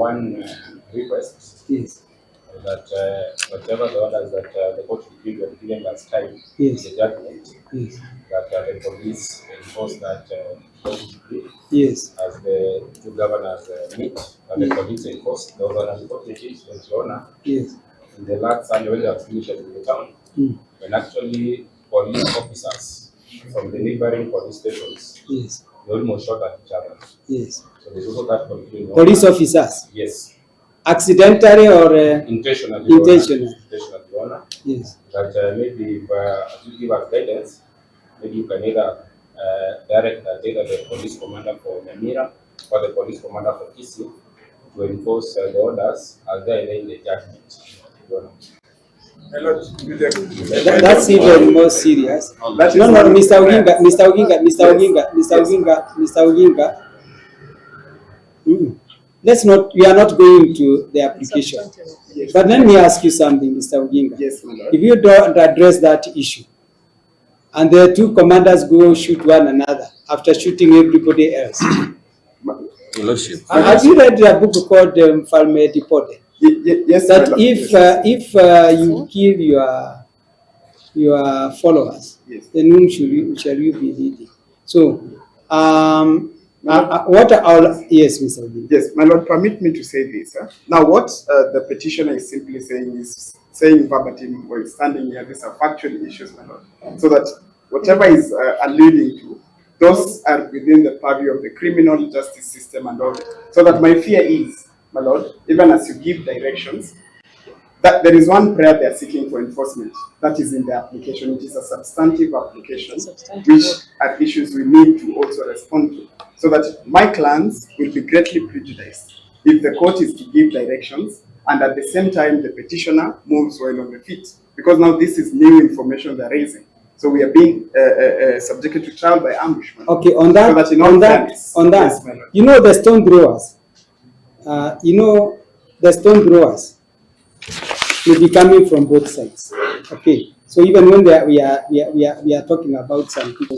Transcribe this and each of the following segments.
one request. Yes. That whatever the orders that the court were given last time, yes. the judgment, yes. that the police enforce that yes. as the two governors meet, and the police enforce those orders. Yes. In the last Sunday when they have finished in the town, when actually police officers from the neighbouring police stations, yes. they almost shot at each other. Yes. So there's also that conflict. Police officers? Yes. Accidentally or intentionally? Intentionally. Yes. That maybe if you give us guidance, maybe you can either direct either the police commander for Nyamira or the police commander for Kisi to enforce the orders as they are in the judgment. That's even more serious. No, Mr. Oginga. Let's not. We are not going to the application. Yes. But let me ask you something, Mr. Oginga. Yes, my lord. If you don't address that issue, and the two commanders go shoot one another after shooting everybody else. Have you read a book called Falme Dipode? Yes. That if you kill your followers, yes. then whom shall you be leading? So, what are yes, Mr. Oginga? Yes, my lord. Permit me to say this. Now, what the petitioner is simply saying is saying verbatim or standing here. These are factual issues, my lord. So that whatever is alluding to, those are within the purview of the criminal justice system and all. So that my fear is, my lord, even as you give directions, that there is one prayer they are seeking for enforcement. That is in the application. It is a substantive application, which are issues we need to also respond to. So that my clans will be greatly prejudiced if the court is to give directions and at the same time the petitioner moves well on the feet. Because now this is new information they're raising. So we are being subjected to trial by ambushment. Okay, on that, so yes, you know the stone throwers. The stone throwers will be coming from both sides. Okay, so even when we are talking about some people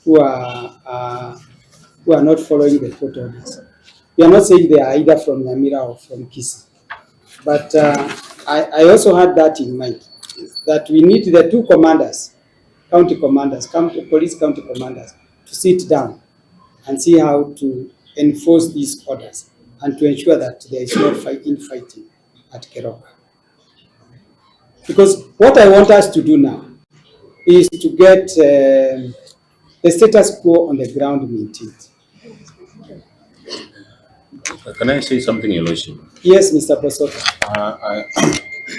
who are not following the court orders, we are not saying they are either from Nyamira or from Kisi. But I also had that in mind, that we need the two commanders, police county commanders, to sit down and see how to enforce these orders and to ensure that there is no fighting at Keroka. Because what I want us to do now is to get the status quo on the ground maintained. Can I say something, Your Lordship? Yes, Mr. Posota.